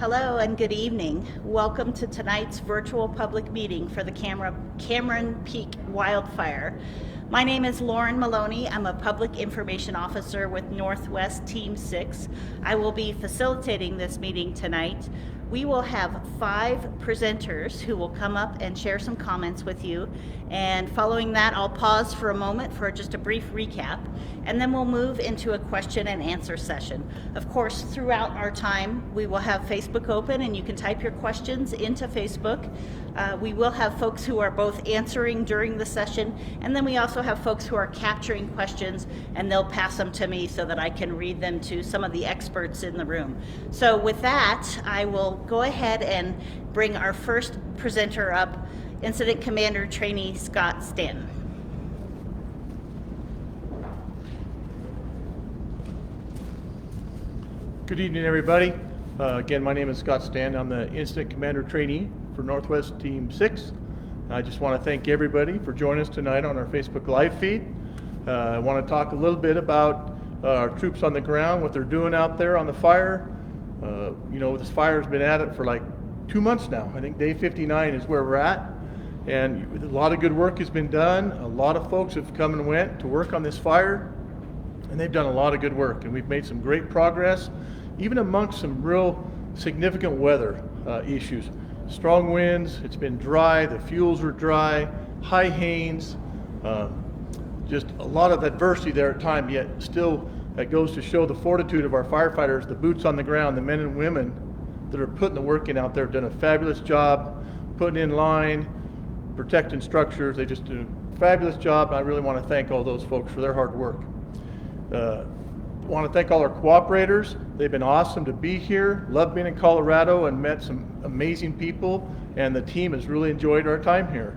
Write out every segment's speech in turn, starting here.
Hello and good evening. Welcome to tonight's virtual public meeting for the Cameron Peak Wildfire. My name is Lauren Maloney. I'm a Public Information Officer with Northwest Team 6. I will be facilitating this meeting tonight. We will have 5 presenters who will come up and share some comments with you. And following that, I'll pause for a moment for just a brief recap, and then we'll move into a question and answer session. Of course, throughout our time, we will have Facebook open and you can type your questions into Facebook. We will have folks who are both answering during the session, and then we also have folks who are capturing questions, and they'll pass them to me so that I can read them to some of the experts in the room. So with that, I will go ahead and bring our first presenter up, Incident Commander Trainee Scott Stanton. Good evening, everybody. Again, my name is Scott Stanton. I'm the Incident Commander Trainee for Northwest Team 6. I just want to thank everybody for joining us tonight on our Facebook Live feed. I want to talk a little bit about our troops on the ground, what they're doing out there on the fire. You know, this fire's been at it for like 2 months now. I think day 59 is where we're at. And a lot of good work has been done. A lot of folks have come and went to work on this fire, and they've done a lot of good work. And we've made some great progress, even amongst some real significant weather issues. Strong winds, it's been dry, the fuels were dry, high hains, just a lot of adversity there at times, yet still that goes to show the fortitude of our firefighters, the boots on the ground, the men and women that are putting the work in out there, have done a fabulous job putting in line, protecting structures. They just do a fabulous job, and I really want to thank all those folks for their hard work. I want to thank all our cooperators. They've been awesome to be here. Love being in Colorado and met some amazing people, and the team has really enjoyed our time here,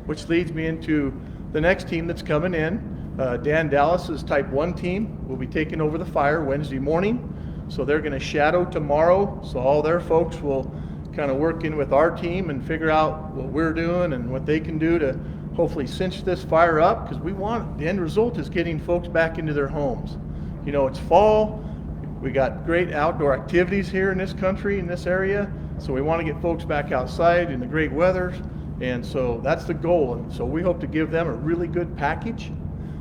which leads me into the next team that's coming in. Dan Dallas's Type 1 team will be taking over the fire Wednesday morning, so they're going to shadow tomorrow, so all their folks will kind of work in with our team and figure out what we're doing and what they can do to hopefully cinch this fire up, because the end result is getting folks back into their homes. You know, it's fall, we got great outdoor activities here in this country, in this area, so we want to get folks back outside in the great weathers, and so that's the goal. And so we hope to give them a really good package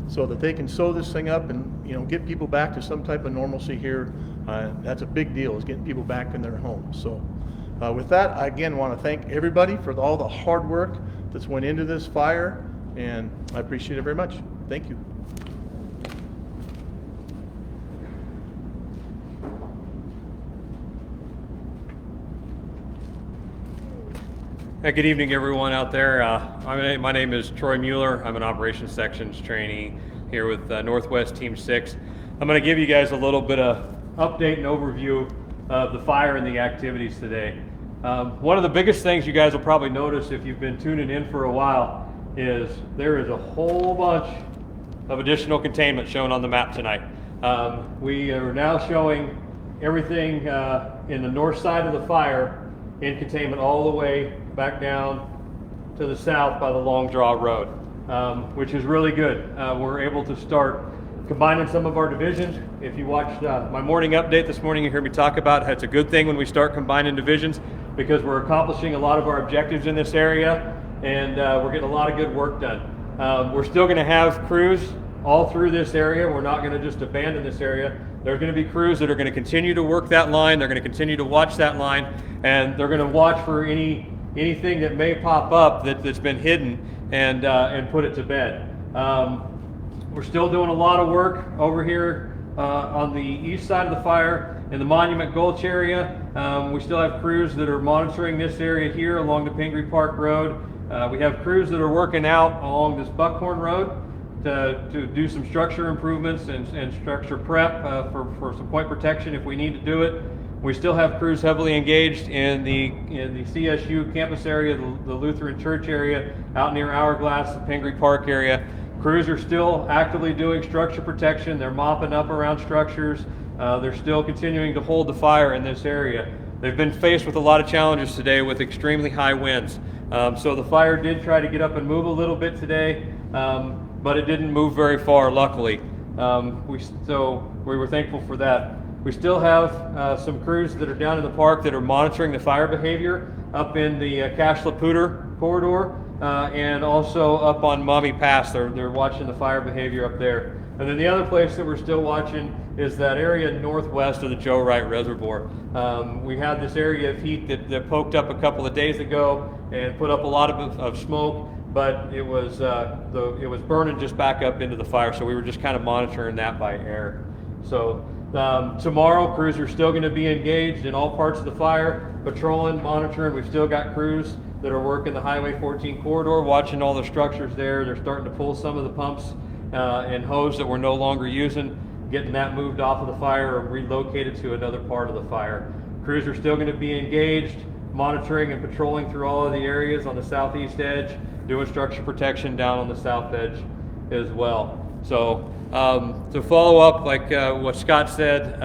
so that they can sew this thing up and, you know, get people back to some type of normalcy here. That's a big deal, is getting people back in their homes. So with that, I again want to thank everybody for all the hard work that's went into this fire, and I appreciate it very much. Thank you. Hey, good evening, everyone out there. My name is Troy Mueller. I'm an Operations Sections Trainee here with Northwest Team 6. I'm going to give you guys a little bit of update and overview of the fire and the activities today. One of the biggest things you guys will probably notice if you've been tuning in for a while is there is a whole bunch of additional containment shown on the map tonight. We are now showing everything in the north side of the fire in containment all the way back down to the south by the Long Draw Road, which is really good. We're able to start combining some of our divisions. If you watched my morning update this morning, you heard me talk about how it's a good thing when we start combining divisions, because we're accomplishing a lot of our objectives in this area, and we're getting a lot of good work done. We're still going to have crews all through this area. We're not going to just abandon this area. There's going to be crews that are going to continue to work that line. They're going to continue to watch that line, and they're going to watch for anything that may pop up that's been hidden and put it to bed. We're still doing a lot of work over here on the east side of the fire in the Monument Gulch area. We still have crews that are monitoring this area here along the Pingree Park Road. We have crews that are working out along this Buckhorn Road to do some structure improvements and structure prep for some point protection if we need to do it. We still have crews heavily engaged in the CSU campus area, the Lutheran Church area, out near Hourglass, the Pingree Park area. Crews are still actively doing structure protection. They're mopping up around structures. They're still continuing to hold the fire in this area. They've been faced with a lot of challenges today with extremely high winds. So the fire did try to get up and move a little bit today, but it didn't move very far, luckily. So we were thankful for that. We still have some crews that are down in the park that are monitoring the fire behavior up in the Poudre corridor and also up on Mommy Pass. They're watching the fire behavior up there. And then the other place that we're still watching is that area northwest of the Joe Wright Reservoir. We had this area of heat that poked up a couple of days ago and put up a lot of smoke, but it was burning just back up into the fire, so we were just kind of monitoring that by air. So tomorrow, crews are still going to be engaged in all parts of the fire, patrolling, monitoring. We've still got crews that are working the Highway 14 corridor, watching all the structures there. They're starting to pull some of the pumps and hose that we're no longer using, getting that moved off of the fire or relocated to another part of the fire. Crews are still going to be engaged, monitoring and patrolling through all of the areas on the southeast edge, doing structure protection down on the south edge as well. So to follow up, like what Scott said,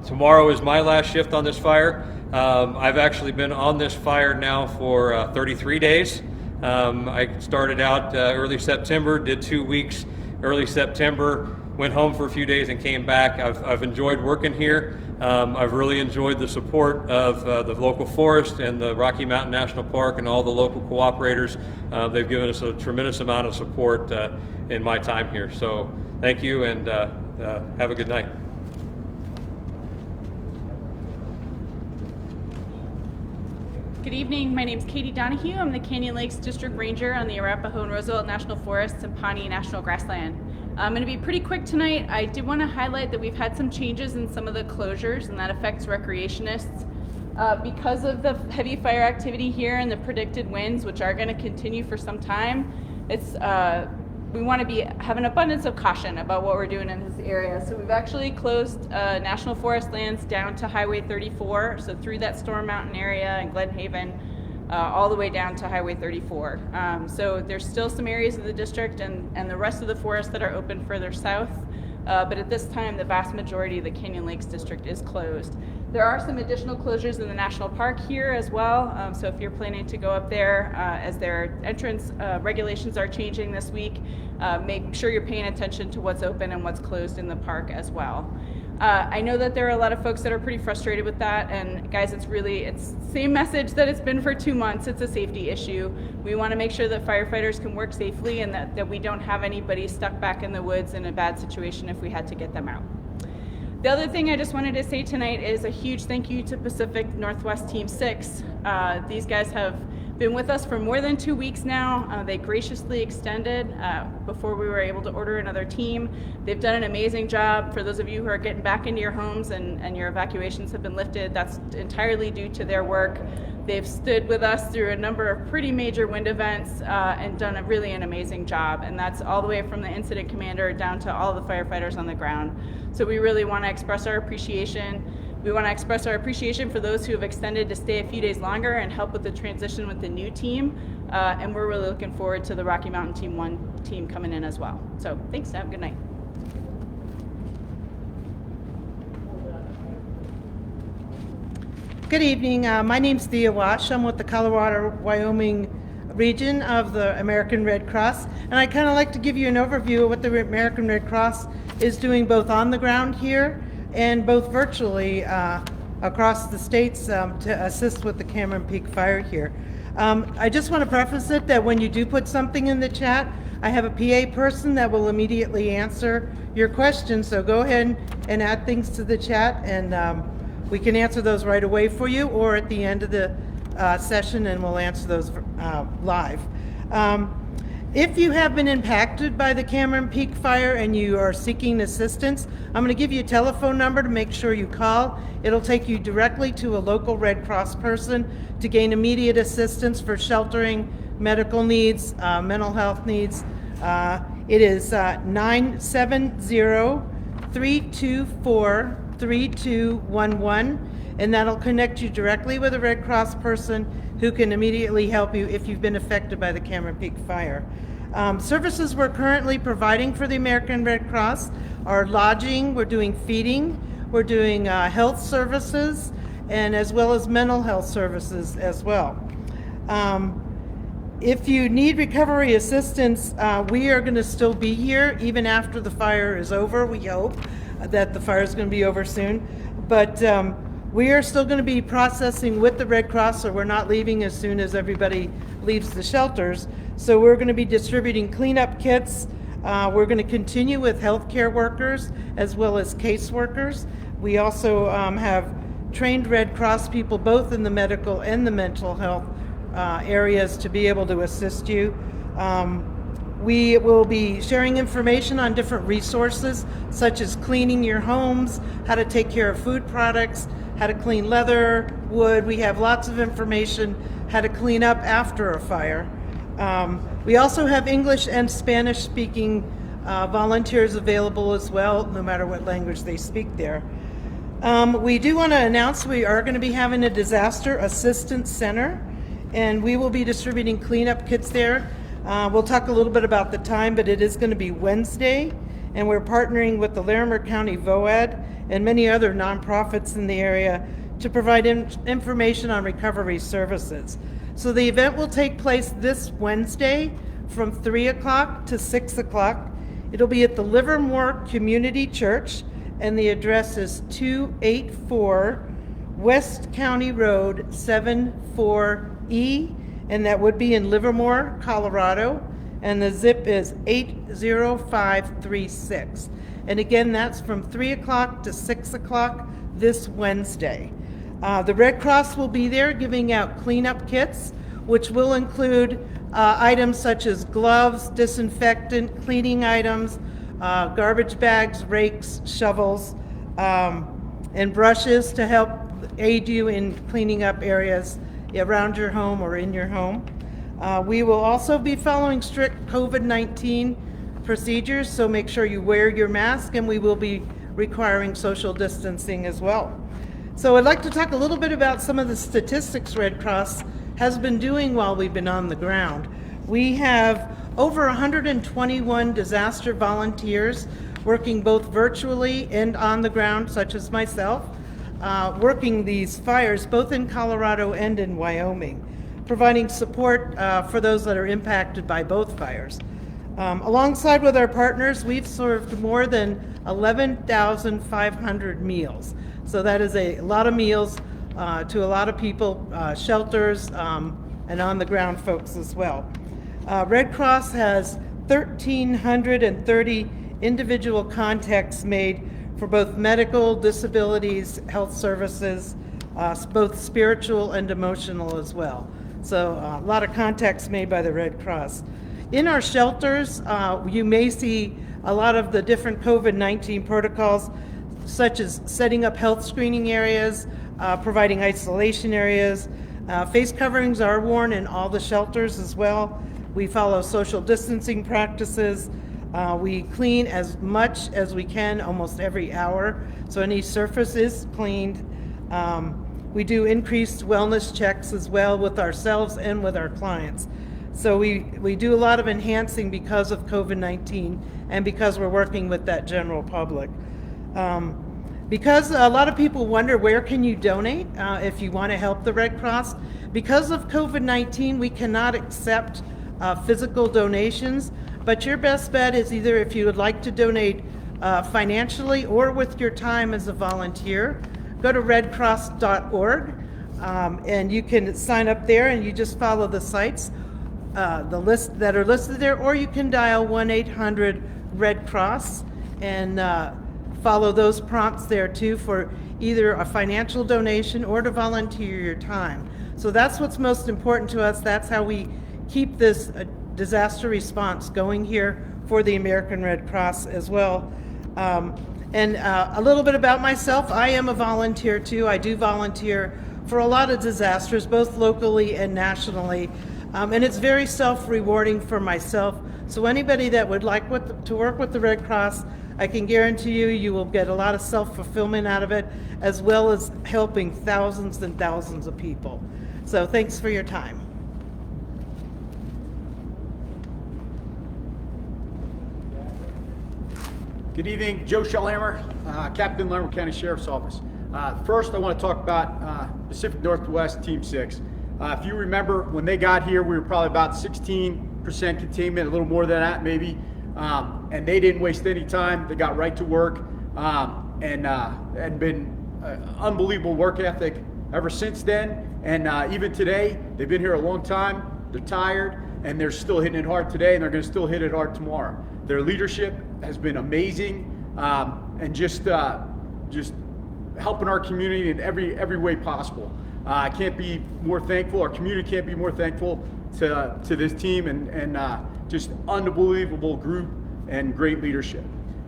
tomorrow is my last shift on this fire. I've actually been on this fire now for 33 days. I started out early September, did 2 weeks early September, went home for a few days and came back. I've enjoyed working here. I've really enjoyed the support of the local forest and the Rocky Mountain National Park and all the local cooperators. They've given us a tremendous amount of support in my time here. So thank you, and have a good night. Good evening, my name is Katie Donahue. I'm the Canyon Lakes District Ranger on the Arapaho and Roosevelt National Forests and Pawnee National Grassland. I'm going to be pretty quick tonight. I did want to highlight that we've had some changes in some of the closures, and that affects recreationists. Because of the heavy fire activity here and the predicted winds, which are going to continue for some time, we want to have an abundance of caution about what we're doing in this area. So we've actually closed national forest lands down to Highway 34, so through that Storm Mountain area and Glen Haven, all the way down to Highway 34. So there's still some areas of the district and the rest of the forest that are open further south, but at this time the vast majority of the Canyon Lakes district is closed. There are some additional closures in the national park here as well, so if you're planning to go up there as their entrance regulations are changing this week, make sure you're paying attention to what's open and what's closed in the park as well. I know that there are a lot of folks that are pretty frustrated with that, and guys, it's the same message that it's been for 2 months. It's a safety issue. We want to make sure that firefighters can work safely and that we don't have anybody stuck back in the woods in a bad situation if we had to get them out. The other thing I just wanted to say tonight is a huge thank you to Pacific Northwest Team 6. These guys have been with us for more than 2 weeks now. They graciously extended before we were able to order another team. They've done an amazing job. For those of you who are getting back into your homes and your evacuations have been lifted, that's entirely due to their work. They've stood with us through a number of pretty major wind events and done really an amazing job. And that's all the way from the incident commander down to all the firefighters on the ground. So we really want to express our appreciation. We want to express our appreciation for those who have extended to stay a few days longer and help with the transition with the new team. And we're really looking forward to the Rocky Mountain Team 1 team coming in as well. So thanks, have a good night. Good evening. My name's Thea Wash. I'm with the Colorado, Wyoming region of the American Red Cross. And I'd kind of like to give you an overview of what the American Red Cross is doing both on the ground here and both virtually across the states to assist with the Cameron Peak fire here. I just want to preface it that when you do put something in the chat, I have a PA person that will immediately answer your questions. So go ahead and add things to the chat, and we can answer those right away for you or at the end of the session, and we'll answer those live. If you have been impacted by the Cameron Peak fire and you are seeking assistance, I'm going to give you a telephone number to make sure you call. It'll take you directly to a local Red Cross person to gain immediate assistance for sheltering, medical needs, mental health needs. It is 970-324-3211, and that'll connect you directly with a Red Cross person who can immediately help you if you've been affected by the Cameron Peak fire. Services we're currently providing for the American Red Cross are lodging, we're doing feeding, we're doing health services, and as well as mental health services as well. If you need recovery assistance, we are going to still be here even after the fire is over. We hope that the fire is going to be over soon. But we are still going to be processing with the Red Cross, so we're not leaving as soon as everybody leaves the shelters. So we're going to be distributing cleanup kits. We're going to continue with healthcare workers as well as caseworkers. We also have trained Red Cross people both in the medical and the mental health areas to be able to assist you. We will be sharing information on different resources such as cleaning your homes, how to take care of food products, how to clean leather, wood. We have lots of information how to clean up after a fire. We also have English and Spanish speaking volunteers available as well, no matter what language they speak there. We do want to announce we are going to be having a disaster assistance center, and we will be distributing cleanup kits there. We'll talk a little bit about the time, but it is going to be Wednesday, and we're partnering with the Larimer County VOAD and many other nonprofits in the area to provide information on recovery services. So the event will take place this Wednesday from 3 o'clock to 6 o'clock. It'll be at the Livermore Community Church, and the address is 284 West County Road 74E, and that would be in Livermore, Colorado, and the zip is 80536. And again, that's from 3 o'clock to 6 o'clock this Wednesday. The Red Cross will be there giving out cleanup kits, which will include items such as gloves, disinfectant, cleaning items, garbage bags, rakes, shovels, and brushes to help aid you in cleaning up areas around your home or in your home. We will also be following strict COVID-19 procedures, so make sure you wear your mask, and we will be requiring social distancing as well. So I'd like to talk a little bit about some of the statistics Red Cross has been doing while we've been on the ground. We have over 121 disaster volunteers working both virtually and on the ground, such as myself, working these fires both in Colorado and in Wyoming, providing support for those that are impacted by both fires. Alongside with our partners, we've served more than 11,500 meals. So that is a lot of meals to a lot of people, shelters, and on the ground folks as well. Red Cross has 1,330 individual contacts made for both medical, disabilities, health services, both spiritual and emotional as well. So a lot of contacts made by the Red Cross. In our shelters, you may see a lot of the different COVID-19 protocols, such as setting up health screening areas, providing isolation areas. Face coverings are worn in all the shelters as well. We follow social distancing practices. We clean as much as we can almost every hour, so any surface is cleaned. We do increased wellness checks as well with ourselves and with our clients. So we do a lot of enhancing because of COVID-19 and because we're working with that general public. Because a lot of people wonder where can you donate if you want to help the Red Cross. Because of COVID-19, we cannot accept physical donations, but your best bet is either if you would like to donate financially or with your time as a volunteer, go to redcross.org and you can sign up there and you just follow the sites, the list that are listed there, or you can dial 1-800-RED-CROSS and follow those prompts there too for either a financial donation or to volunteer your time. So that's what's most important to us. That's how we keep this disaster response going here for the American Red Cross as well. And a little bit about myself. I am a volunteer too. I do volunteer for a lot of disasters, both locally and nationally. And it's very self-rewarding for myself. So anybody that would like to work with the Red Cross, I can guarantee you will get a lot of self-fulfillment out of it, as well as helping thousands and thousands of people. So thanks for your time. Good evening, Joe Larimer, Captain, Larimer County Sheriff's Office. First, I want to talk about Pacific Northwest Team 6. If you remember, when they got here, we were probably about 16% containment, a little more than that maybe, and they didn't waste any time. They got right to work and been unbelievable work ethic ever since then. And even today, they've been here a long time. They're tired, and they're still hitting it hard today, and they're going to still hit it hard tomorrow. Their leadership has been amazing, and just helping our community in every way possible. I can't be more thankful. Our community can't be more thankful to this team, and just unbelievable group and great leadership.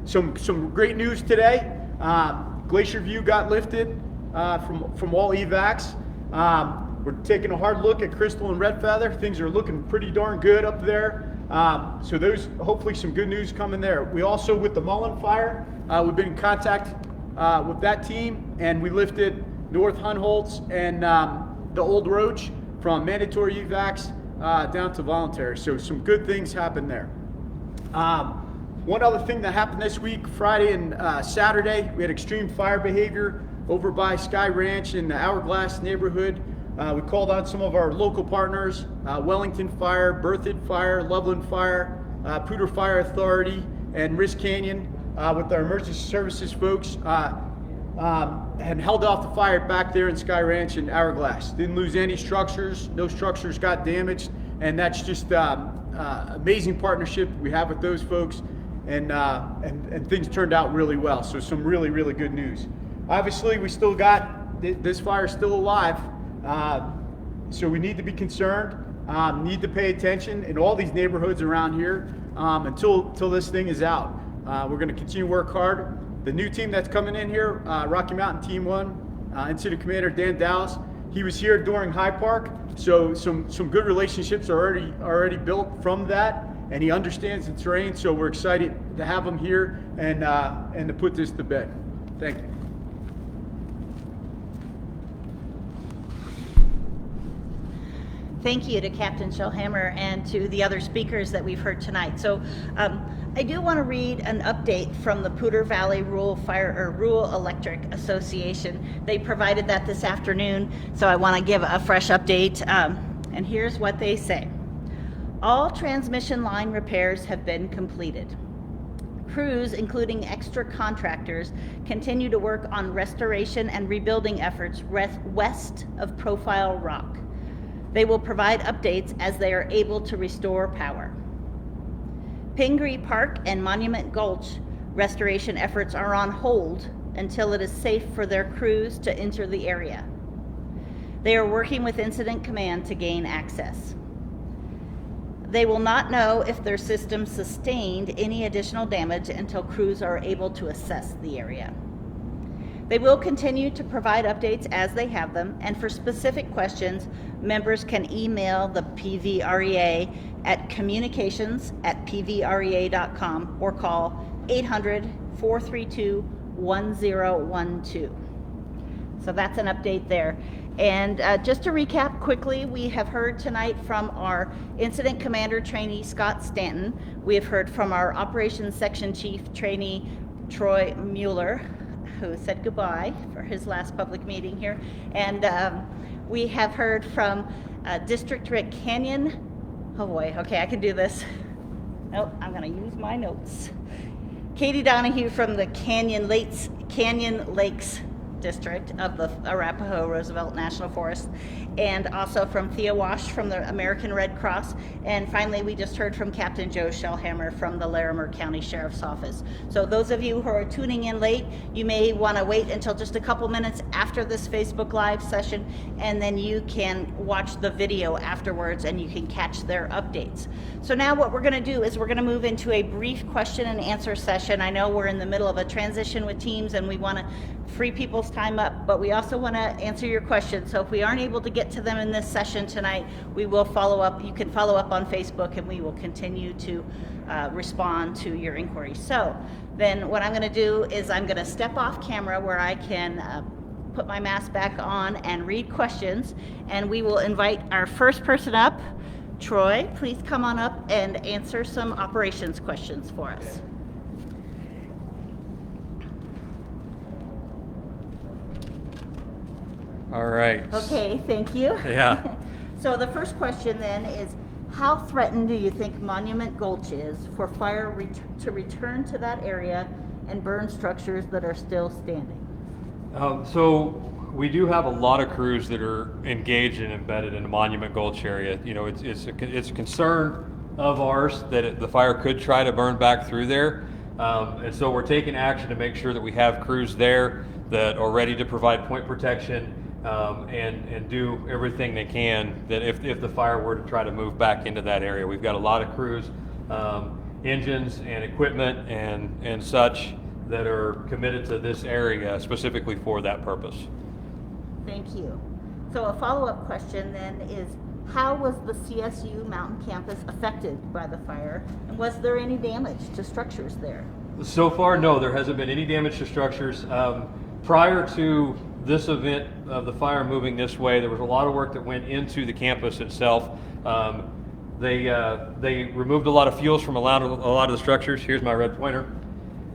Some great news today. Glacier View got lifted from all evacs. We're taking a hard look at Crystal and Red Feather. Things are looking pretty darn good up there. So there's hopefully some good news coming there. We also, with the Mullen Fire, we've been in contact with that team, and we lifted North Hunholtz and the Old Roach from mandatory evacs down to voluntary. So some good things happened there. One other thing that happened this week, Friday and Saturday, we had extreme fire behavior over by Sky Ranch in the Hourglass neighborhood. We called on some of our local partners, Wellington Fire, Berthoud Fire, Loveland Fire, Poudre Fire Authority, and Risk Canyon with our emergency services folks, and held off the fire back there in Sky Ranch and Hourglass. Didn't lose any structures, no structures got damaged, and that's just amazing partnership we have with those folks, and things turned out really well. So some really, really good news. Obviously, we still got, this fire is still alive, so we need to be concerned, need to pay attention in all these neighborhoods around here until this thing is out. We're going to continue to work hard. The new team that's coming in here, Rocky Mountain Team 1, Incident Commander Dan Dallas, he was here during High Park, so some good relationships are already built from that, and he understands the terrain, so we're excited to have him here and to put this to bed. Thank you. Thank you to Captain Shellhammer and to the other speakers that we've heard tonight. So I do want to read an update from the Poudre Valley Rural Electric Association. They provided that this afternoon, so I want to give a fresh update. And here's what they say. All transmission line repairs have been completed. Crews, including extra contractors, continue to work on restoration and rebuilding efforts west of Profile Rock. They will provide updates as they are able to restore power. Pingree Park and Monument Gulch restoration efforts are on hold until it is safe for their crews to enter the area. They are working with Incident Command to gain access. They will not know if their system sustained any additional damage until crews are able to assess the area. They will continue to provide updates as they have them, and for specific questions, members can email the PVREA at communications@pvrea.com or call 800-432-1012. So that's an update there. And just to recap quickly, we have heard tonight from our Incident Commander Trainee Scott Stanton. We have heard from our Operations Section Chief Trainee Troy Mueller, who said goodbye for his last public meeting here. And we have heard from District Rick Canyon. Oh boy, okay, I can do this. Nope, I'm gonna use my notes. Katie Donahue from the Canyon Lakes District of the Arapaho Roosevelt National Forest, and also from Thea Wash from the American Red Cross, and finally we just heard from Captain Joe Shellhammer from the Larimer County Sheriff's Office. So those of you who are tuning in late, you may want to wait until just a couple minutes after this Facebook Live session, and then you can watch the video afterwards and you can catch their updates. So now what we're going to do is we're going to move into a brief question and answer session. I know we're in the middle of a transition with teams and we want to free people's time up, but we also want to answer your questions. So if we aren't able to get to them in this session tonight, we will follow up. You can follow up on Facebook and we will continue to respond to your inquiries. So then what I'm going to do is I'm going to step off camera where I can put my mask back on and read questions, and we will invite our first person up. Troy, please come on up and answer some operations questions for us. All right. Okay, thank you. Yeah. So the first question then is, how threatened do you think Monument Gulch is for fire to return to that area and burn structures that are still standing? So we do have a lot of crews that are engaged and embedded in the Monument Gulch area. You know, it's a concern of ours that the fire could try to burn back through there. And so we're taking action to make sure that we have crews there that are ready to provide point protection and do everything they can that if the fire were to try to move back into that area. We've got a lot of crews, engines and equipment and such that are committed to this area specifically for that purpose. Thank you. So a follow-up question then is, how was the CSU Mountain Campus affected by the fire? And was there any damage to structures there? So far, no, there hasn't been any damage to structures. Prior to this event of the fire moving this way, there was a lot of work that went into the campus itself. They removed a lot of fuels from a lot of the structures. Here's my red pointer.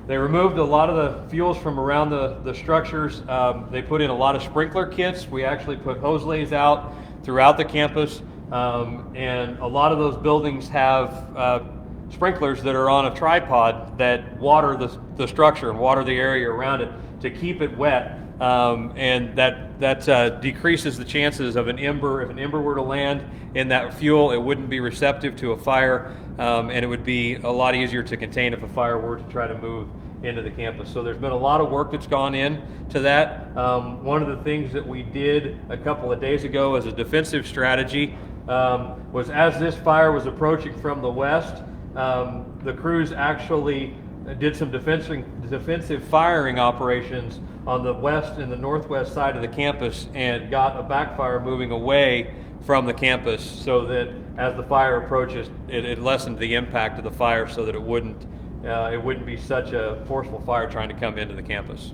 They removed a lot of the fuels from around the structures. They put in a lot of sprinkler kits. We actually put hose lays out throughout the campus. And a lot of those buildings have sprinklers that are on a tripod that water the structure and water the area around it to keep it wet. And that decreases the chances of an ember. If an ember were to land in that fuel, it wouldn't be receptive to a fire, and it would be a lot easier to contain if a fire were to try to move into the campus. So there's been a lot of work that's gone into that. One of the things that we did a couple of days ago as a defensive strategy was, as this fire was approaching from the west, the crews actually did some defensive firing operations on the west and the northwest side of the campus and got a backfire moving away from the campus so that as the fire approaches, it lessened the impact of the fire so that it wouldn't be such a forceful fire trying to come into the campus.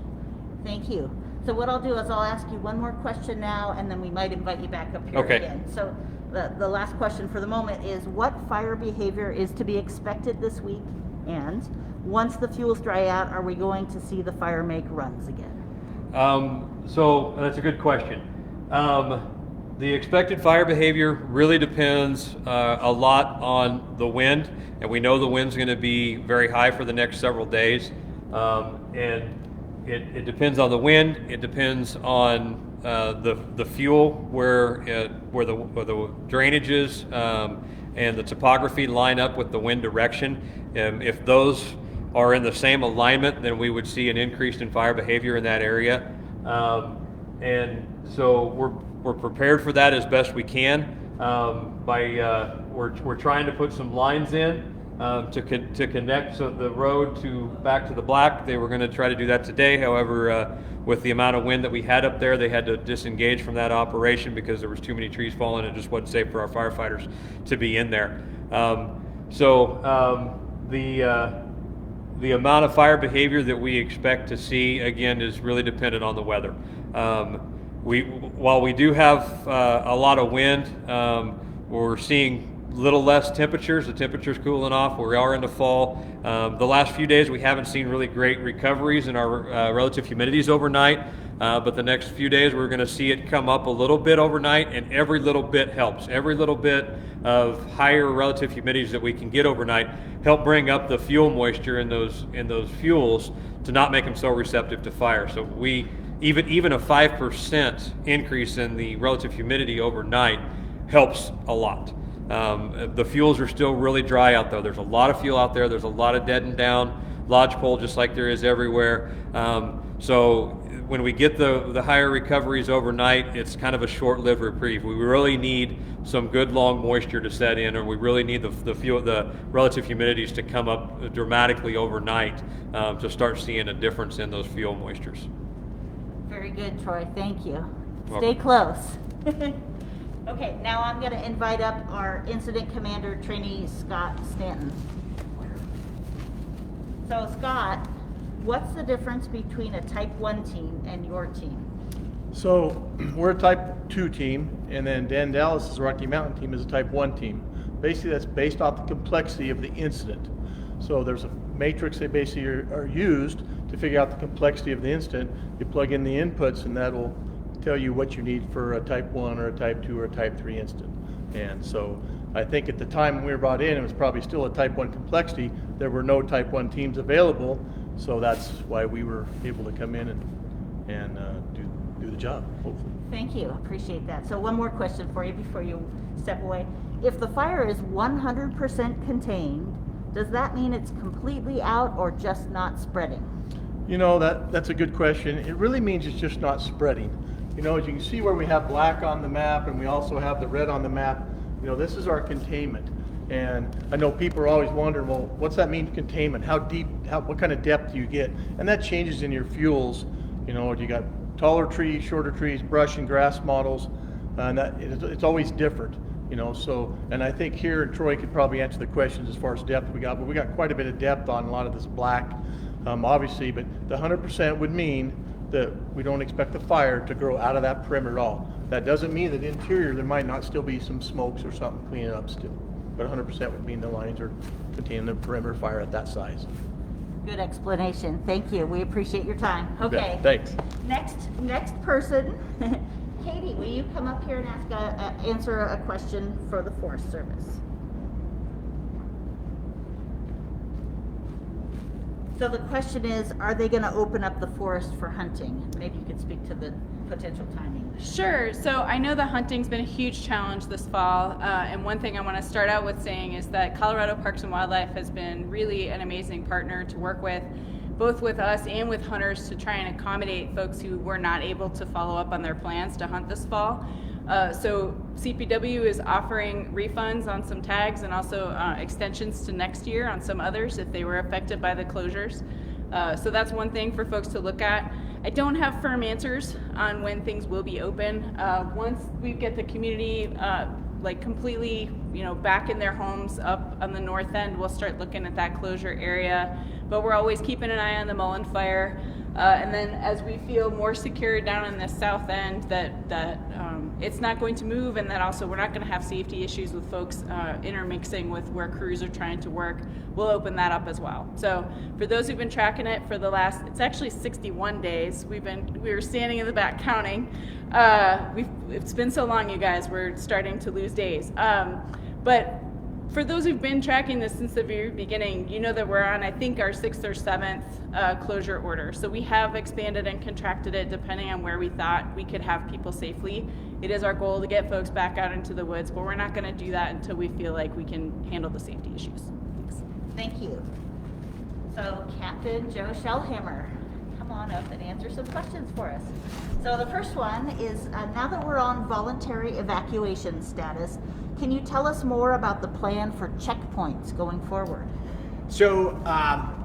Thank you. So what I'll do is I'll ask you one more question now, and then we might invite you back up here Okay. again. So the last question for the moment is, what fire behavior is to be expected this week? And once the fuels dry out, are we going to see the fire make runs again? So that's a good question. The expected fire behavior really depends a lot on the wind, and we know the wind's going to be very high for the next several days. And it depends on the wind. It depends on the fuel, where the drainages and the topography line up with the wind direction. If those are in the same alignment, then we would see an increase in fire behavior in that area. And so we're prepared for that as best we can. We're trying to put some lines in to connect the road back to the black. They were going to try to do that today. However, with the amount of wind that we had up there, they had to disengage from that operation because there was too many trees falling. It just wasn't safe for our firefighters to be in there. The amount of fire behavior that we expect to see, again, is really dependent on the weather. While we do have a lot of wind, we're seeing little less temperatures. The temperature's cooling off. We are in the fall. The last few days we haven't seen really great recoveries in our relative humidities overnight, but the next few days we're going to see it come up a little bit overnight, and every little bit helps. Every little bit of higher relative humidities that we can get overnight help bring up the fuel moisture in those fuels to not make them so receptive to fire. So even a 5% increase in the relative humidity overnight helps a lot. The fuels are still really dry out there. There's a lot of fuel out there. There's a lot of dead and down lodgepole, just like there is everywhere. So when we get the higher recoveries overnight, it's kind of a short-lived reprieve. We really need some good long moisture to set in, or we really need the relative humidities to come up dramatically overnight to start seeing a difference in those fuel moistures. Very good, Troy. Thank you. Welcome. Stay close. Okay, now I'm going to invite up our Incident Commander Trainee, Scott Stanton. So Scott, what's the difference between a Type 1 team and your team? So we're a Type 2 team, and then Dan Dallas's Rocky Mountain team is a Type 1 team. Basically, that's based off the complexity of the incident. So there's a matrix that basically are used to figure out the complexity of the incident. You plug in the inputs, and that'll tell you what you need for a Type 1 or a Type 2 or a Type 3 incident. And so I think at the time when we were brought in, it was probably still a Type 1 complexity. There were no Type 1 teams available, so that's why we were able to come in and and do the job, hopefully. Thank you, appreciate that. So one more question for you before you step away. If the fire is 100% contained, does that mean it's completely out or just not spreading? You know, that's a good question. It really means it's just not spreading. You know, as you can see where we have black on the map and we also have the red on the map, you know, this is our containment. And I know people are always wondering, well, what's that mean, containment? How deep, what kind of depth do you get? And that changes in your fuels. You know, you got taller trees, shorter trees, brush and grass models, and it's always different. You know, so, and I think here Troy could probably answer the questions as far as depth we got, but we got quite a bit of depth on a lot of this black, obviously, but the 100% would mean that we don't expect the fire to grow out of that perimeter at all. That doesn't mean that interior there might not still be some smokes or something cleaning up still, but 100% would mean the lines are containing the perimeter fire at that size. Good explanation, thank you, we appreciate your time. Okay. Yeah, thanks. Next person. Katie, will you come up here and answer a question for the Forest Service? So the question is, are they going to open up the forest for hunting? Maybe you could speak to the potential timing. Sure. So I know the hunting's been a huge challenge this fall, and one thing I want to start out with saying is that Colorado Parks and Wildlife has been really an amazing partner to work with, both with us and with hunters, to try and accommodate folks who were not able to follow up on their plans to hunt this fall. So CPW is offering refunds on some tags and also extensions to next year on some others if they were affected by the closures. So that's one thing for folks to look at. I don't have firm answers on when things will be open. Once we get the community like completely, you know, back in their homes up on the north end, we'll start looking at that closure area. But we're always keeping an eye on the Mullen fire. And then as we feel more secure down in the south end that it's not going to move, and that also we're not going to have safety issues with folks intermixing with where crews are trying to work, we'll open that up as well. So for those who've been tracking it for the last, it's actually 61 days. We were standing in the back counting. It's been so long, you guys, we're starting to lose days. But for those who've been tracking this since the very beginning, you know that we're on, I think, our 6th or 7th closure order. So we have expanded and contracted it depending on where we thought we could have people safely. It is our goal to get folks back out into the woods, but we're not going to do that until we feel like we can handle the safety issues. Thanks. Thank you. So Captain Joe Shellhammer, come on up and answer some questions for us. So the first one is, now that we're on voluntary evacuation status, can you tell us more about the plan for checkpoints going forward? So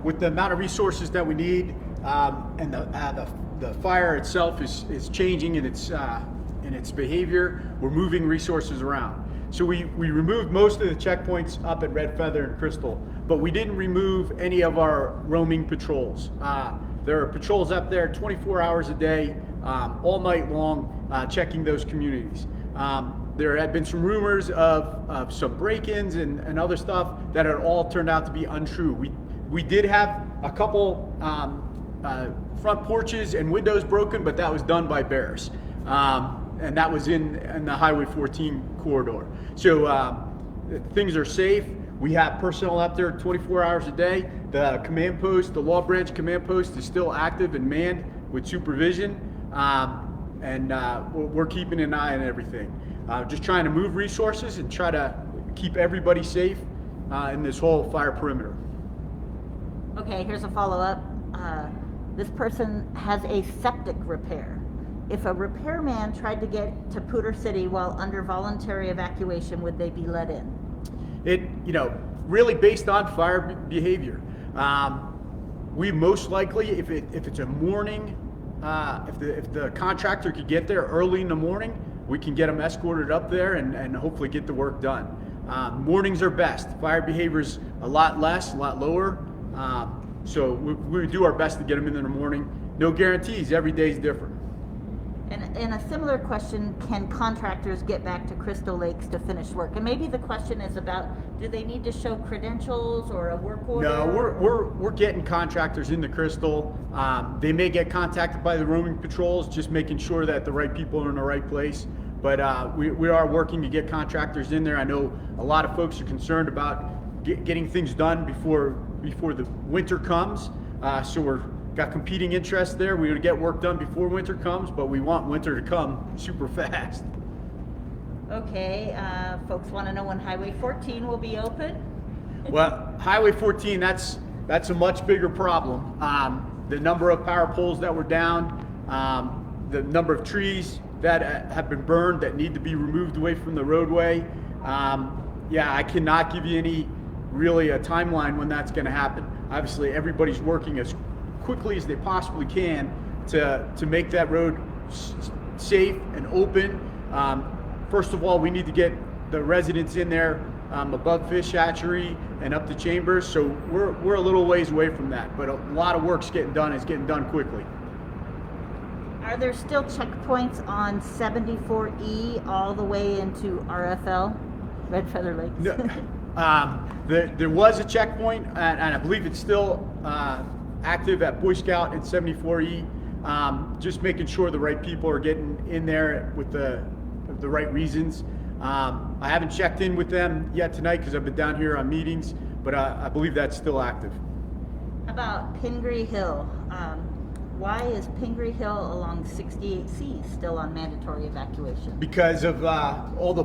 with the amount of resources that we need, and the fire itself is changing in its behavior, we're moving resources around. So we removed most of the checkpoints up at Red Feather and Crystal, but we didn't remove any of our roaming patrols. There are patrols up there 24 hours a day, all night long, checking those communities. There had been some rumors of some break-ins and other stuff that had all turned out to be untrue. We did have a couple front porches and windows broken, but that was done by bears. And that was in the Highway 14 corridor. So things are safe. We have personnel up there 24 hours a day. The command post, the Law Branch command post, is still active and manned with supervision. And we're keeping an eye on everything. Just trying to move resources and try to keep everybody safe in this whole fire perimeter. Okay, here's a follow-up. This person has a septic repair. If a repairman tried to get to Poudre City while under voluntary evacuation, would they be let in? It, really based on fire behavior. We most likely, if it's a morning, if the contractor could get there early in the morning, we can get them escorted up there and hopefully get the work done. Mornings are best. Fire behavior is a lot less, a lot lower. So we do our best to get them in the morning. No guarantees. Every day is different. And a similar question, can contractors get back to Crystal Lakes to finish work? And maybe the question is about, do they need to show credentials or a work order? No, we're getting contractors into Crystal. They may get contacted by the roaming patrols, just making sure that the right people are in the right place. But we are working to get contractors in there. I know a lot of folks are concerned about getting things done before the winter comes. So we're got competing interests there. We would get work done before winter comes, but we want winter to come super fast. Okay, folks want to know when Highway 14 will be open? Well, Highway 14, that's a much bigger problem. The number of power poles that were down, the number of trees that have been burned that need to be removed away from the roadway. Yeah, I cannot give you any really a timeline when that's going to happen. Obviously, everybody's working as quickly as they possibly can to make that road safe and open. First of all, we need to get the residents in there above Fish Hatchery and up to Chambers. So we're a little ways away from that, but a lot of work's getting done. It's getting done quickly. Are there still checkpoints on 74E all the way into RFL, Red Feather Lakes? No, there was a checkpoint, and I believe it's still active at Boy Scout at 74E. Just making sure the right people are getting in there with the right reasons. I haven't checked in with them yet tonight because I've been down here on meetings, but I believe that's still active. How about Pingree Hill? Why is Pingree Hill along 68C still on mandatory evacuation? Because of all the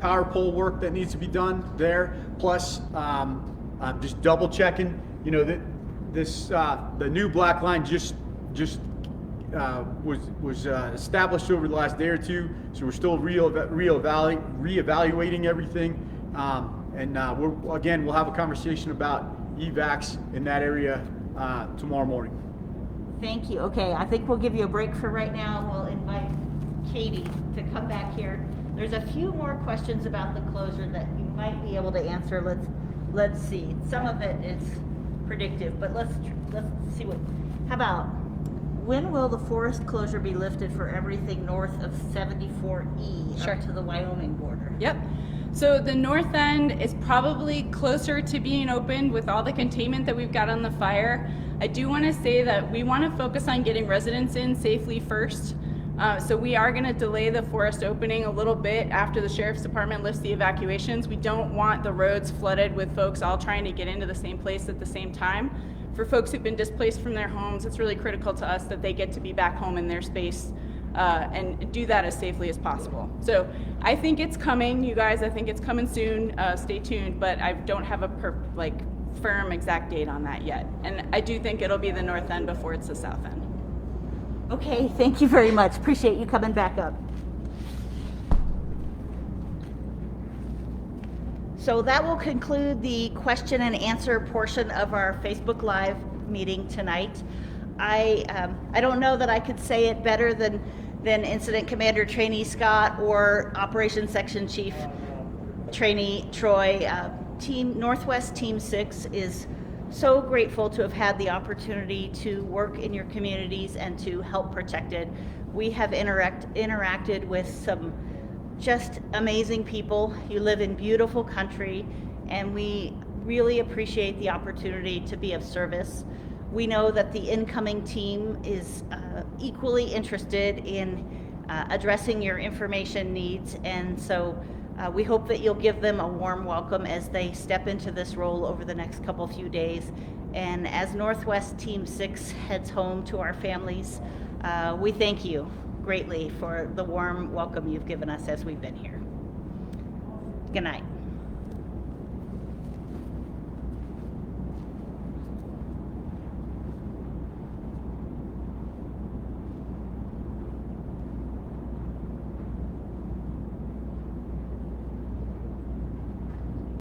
power pole work that needs to be done there. Plus, I'm just double checking. You know that the new black line just was established over the last day or two. So we're still reevaluating everything. We'll have a conversation about evacs in that area tomorrow morning. Thank you. Okay, I think we'll give you a break for right now. We'll invite Katie to come back here. There's a few more questions about the closure that you might be able to answer. Let's see. Some of it is predictive, but let's see what. How about when will the forest closure be lifted for everything north of 74E Sure. up to the Wyoming border? Yep. So the north end is probably closer to being opened with all the containment that we've got on the fire. I do want to say that we want to focus on getting residents in safely first. So we are going to delay the forest opening a little bit after the Sheriff's Department lifts the evacuations. We don't want the roads flooded with folks all trying to get into the same place at the same time. For folks who've been displaced from their homes, it's really critical to us that they get to be back home in their space and do that as safely as possible. So I think it's coming, you guys. I think it's coming soon. Stay tuned, but I don't have a firm exact date on that yet. And I do think it'll be the north end before it's the south end. Okay, thank you very much. Appreciate you coming back up. So that will conclude the question and answer portion of our Facebook Live meeting tonight. I don't know that I could say it better than Incident Commander Trainee Scott or Operations Section Chief Trainee Troy. Team Northwest Team 6 is so grateful to have had the opportunity to work in your communities and to help protect it. We have interacted with some just amazing people. You live in beautiful country, and we really appreciate the opportunity to be of service. We know that the incoming team is equally interested in addressing your information needs, and so we hope that you'll give them a warm welcome as they step into this role over the next few days. And as Northwest Team 6 heads home to our families, we thank you greatly for the warm welcome you've given us as we've been here. Good night.